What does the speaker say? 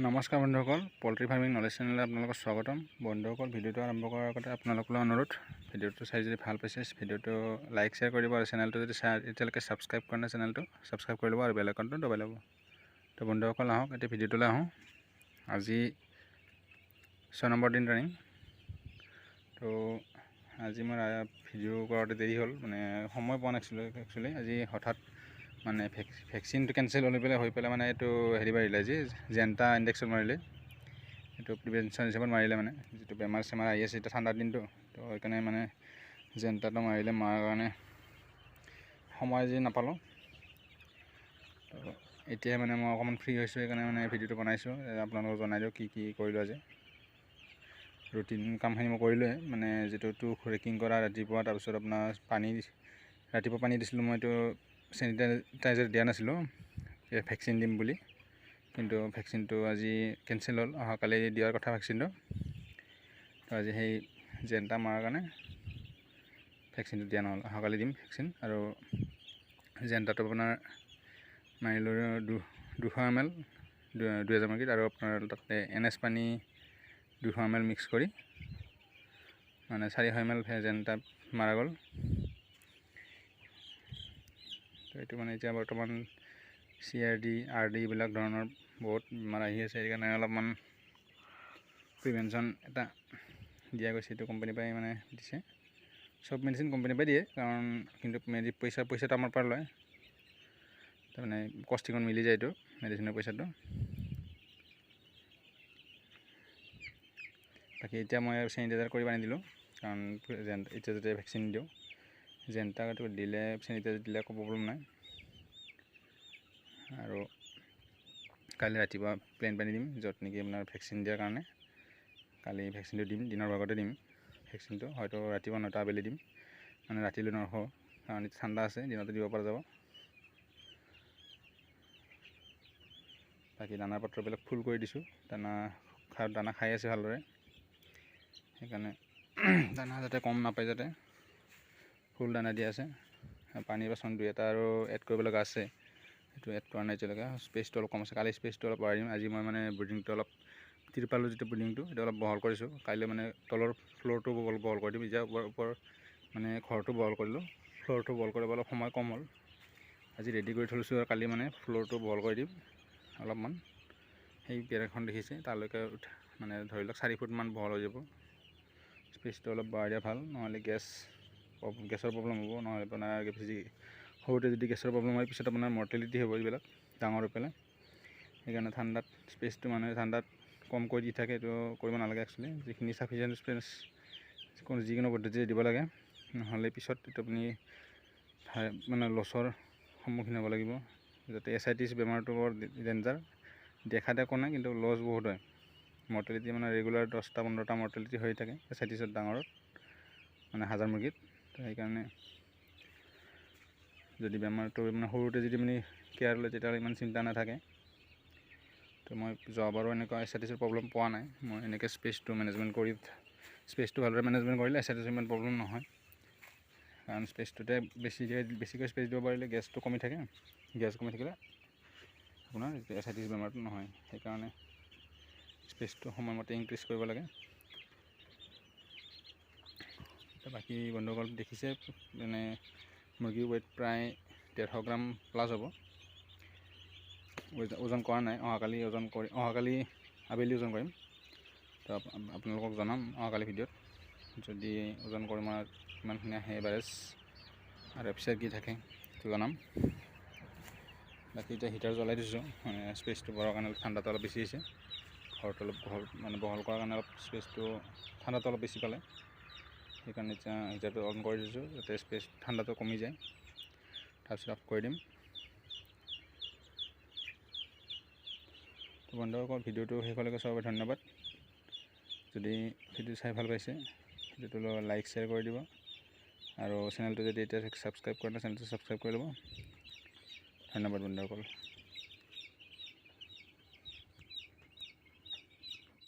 নমস্কাৰ বন্ধুসকল, poultry farming knowledge চেনেললৈ আপোনালোকক স্বাগতম। বন্ধুসকল, ভিডিঅ'টো আৰম্ভ কৰাৰ আগতে আপোনালোকলৈ অনুৰোধ, ভিডিঅ'টো চাই যদি ভাল পাইছে ভিডিঅ'টো লাইক শ্বেয়াৰ কৰিব আৰু চেনেলটো যদি এতিয়ালৈকে ছাবস্ক্ৰাইব কৰা নাই চেনেলটো ছাবস্ক্ৰাইব কৰি ল'ব আৰু বেল আইকনটো দবাই ল'ব। তো বন্ধুসকল আহক এতিয়া ভিডিঅ'টোলৈ আহোঁ। আজি 6 নম্বৰ দিন ৰানিং। তো আজি মই ভিডিঅ' কৰোঁতে দেৰি হ'ল, মানে সময় পোৱা নাছিলোঁ একচুৱেলি। আজি হঠাৎ মানে ভেকচিনটো কেঞ্চেল হৈ পেলাই মানে এইটো হেৰি মাৰিলে, আজি জেণ্টা ইণ্ডেক্সত মাৰিলে। এইটো প্ৰিভেনশ্যন হিচাপত মাৰিলে, মানে যিটো বেমাৰ চেমাৰ আহি আছে এতিয়া ঠাণ্ডাৰ দিনটো, তো সেইকাৰণে মানে জেণ্টাটো মাৰিলে। মৰাৰ কাৰণে সময় আজি নাপালোঁ। তো এতিয়া মানে মই অকণমান ফ্ৰী হৈছোঁ, সেইকাৰণে মানে ভিডিঅ'টো বনাইছোঁ। আপোনালোকক জনাই দিওঁ কি কি কৰিলোঁ আজি। ৰুটিন কামখিনি মই কৰিলোঁৱে, মানে যিটো তুষ ৰেকিং কৰা ৰাতিপুৱা, তাৰপিছত আপোনাৰ ৰাতিপুৱা পানী দিছিলোঁ। মই এইটো চেনিটাইজাৰ দিয়া নাছিলোঁ ভেকচিন দিম বুলি, কিন্তু ভেকচিনটো আজি কেঞ্চেল হ'ল। অহাকালি দিয়াৰ কথা ভেকচিনটো। তো আজি সেই জেণ্টা মৰাৰ কাৰণে ভেকচিনটো দিয়া নহ'ল। অহাকালি দিম ভেকচিন। আৰু জেণ্টাটো আপোনাৰ মাৰিলোঁ 200 ml 2000 মুৰ্গীত, আৰু আপোনাৰ তাতে NS পানী 200 ml মিক্স কৰি মানে 400 ml জেণ্টা মাৰা গ'ল। তো এইটো মানে এতিয়া বৰ্তমান CRD RD এইবিলাক ধৰণৰ বহুত বেমাৰ আহি আছে, সেইকাৰণে অলপমান প্ৰিভেনশ্যন এটা দিয়া গৈছে। এইটো কোম্পানীৰ পৰাই মানে দিছে, চব মেডিচিন কোম্পানীৰ পৰাই দিয়ে, কাৰণ কিন্তু পইচাটো আমাৰ পৰা লয়। তাৰমানে কষ্টিঙত মিলি যায় এইটো মেডিচিনৰ পইচাটো। বাকী এতিয়া মই চেনিটাইজাৰ কৰি পানী দিলোঁ, কাৰণ এতিয়া যেতিয়া ভেকচিন দিওঁ জেণ্টাটো দিলে চেনিটাইজাৰ দিলে একো প্ৰব্লেম নাই। আৰু কালি ৰাতিপুৱা প্লেইন পানী দিম, য'ত নেকি আপোনাৰ ভেকচিন দিয়াৰ কাৰণে। কালি ভেকচিনটো দিম, দিনৰ ভাগতে দিম ভেকচিনটো। হয়তো ৰাতিপুৱা 9টা আবেলি দিম, মানে ৰাতিলৈ নৰখোঁ, কাৰণ এতিয়া ঠাণ্ডা আছে, দিনতে দিব পৰা যাব। বাকী দানা পত্ৰবিলাক ফুল কৰি দিছোঁ, দানা খাই আছে ভালদৰে। সেইকাৰণে দানা যাতে কম নাপায়, যাতে ফুল দানা দিয়া আছে। পানী বাচন 2-এটা আৰু এড কৰিব লগা আছে, সেইটো এড কৰা নাই এতিয়ালৈকে। স্পেচটো অলপ কম আছে, কালি স্পেচটো অলপ বঢ়াই দিম। আজি মই মানে ব্ৰিডিংটো অলপ তিৰপালৰ যিটো ব্ৰিডিংটো সেইটো অলপ বহল কৰিছোঁ। কাইলৈ মানে তলৰ ফ্ল'ৰটো বহল কৰি দিম। এতিয়া ওপৰ মানে ঘৰটো বহল কৰিলোঁ, ফ্ল'ৰটো বহল কৰিব অলপ সময় কম হ'ল। আজি ৰেডি কৰি থৈছোঁ, আৰু কালি মানে ফ্ল'ৰটো বহল কৰি দিম অলপমান। সেই বেৰখন দেখিছে তালৈকে মানে ধৰি লওক 4 ফুটমান বহল হৈ যাব। স্পেচটো অলপ বঢ়াই দিয়া ভাল, নহ'লে গেছৰ প্ৰব্লেম হ'ব। নহ'লে আপোনাৰ সৰুতে যদি গেছৰ প্ৰব্লেম হয়, পিছত আপোনাৰ মৰ্টেলিটি হ'ব এইবিলাক ডাঙৰ হৈ পেলাই। সেইকাৰণে ঠাণ্ডাত স্পেচটো মানুহে ঠাণ্ডাত কমকৈ দি থাকে, এইটো কৰিব নালাগে একচুৱেলি। যিখিনি চাফিচিয়েণ্ট স্পেচ যিকোনো পদ্ধতিৰে দিব লাগে, নহ'লে পিছত এইটো আপুনি মানে লছৰ সন্মুখীন হ'ব লাগিব। যাতে এছাইটিছ বেমাৰটো বৰ ডেঞ্জাৰ, দেখাত একো নাই কিন্তু লছ বহুত হয়। মৰ্টেলিটি মানে ৰেগুলাৰ 10টা-15টা মৰ্টেলিটি হৈ থাকে এছাইটিছত, ডাঙৰত মানে 1000 মুৰ্গীত। তো সেইকাৰণে যদি বেমাৰটো মানে সৰুতে যদি মানে কেয়াৰ লয়, তেতিয়াহ'লে ইমান চিন্তা নাথাকে। তো মই যোৱাবাৰো এনেকুৱা এছাইটিছৰ প্ৰব্লেম পোৱা নাই। মই এনেকৈ স্পেচটো ভালদৰে মেনেজমেণ্ট কৰিলে এছাইটিছৰ ইমান প্ৰব্লেম নহয়, কাৰণ স্পেচটোতে বেছিকৈ স্পেচ দিব পাৰিলে গেছটো কমি থাকে। গেছ কমি থাকিলে আপোনাৰ এছাইটিছ বেমাৰটো নহয়। সেইকাৰণে স্পেচটো সময়মতে ইনক্ৰিজ কৰিব লাগে। বাকী বন্ধুসকল দেখিছে, মানে মুৰ্গীৰ ৱেইট প্ৰায় 150 গ্ৰাম প্লাছ হ'ব। ওজন কৰা নাই, অহাকালি আবেলি ওজন কৰিম। তো আপোনালোকক জনাম অহাকালি ভিডিঅ'ত, যদি ওজন কৰি মই কিমানখিনি আহে এভাৰেজ আৰু এফিচাৰ কি থাকে সেইটো জনাম। বাকী এতিয়া হিটাৰ জ্বলাই দিছোঁ, মানে স্পেচটো বঢ়াৰ কাৰণে ঠাণ্ডাটো অলপ বেছি হৈছে। ঘৰটো অলপ বহল কৰাৰ কাৰণে অলপ স্পেচটো ঠাণ্ডাটো অলপ বেছি পালে, সেইকাৰণে এতিয়া হিটাৰটো অন কৰি দিছোঁ, যাতে ঠাণ্ডাটো কমি যায়। তাৰপিছত অফ কৰি দিম। তো বন্ধুসকল, ভিডিঅ'টো শেষলৈকে চোৱাৰ বাবে ধন্যবাদ। যদি ভিডিঅ' চাই ভাল পাইছে, ভিডিঅ'টো লাইক শ্বেয়াৰ কৰি দিব, আৰু চেনেলটো যদি এতিয়া ছাবস্ক্ৰাইব কৰা নাই চেনেলটো ছাবস্ক্ৰাইব কৰি ল'ব। ধন্যবাদ বন্ধুসকল।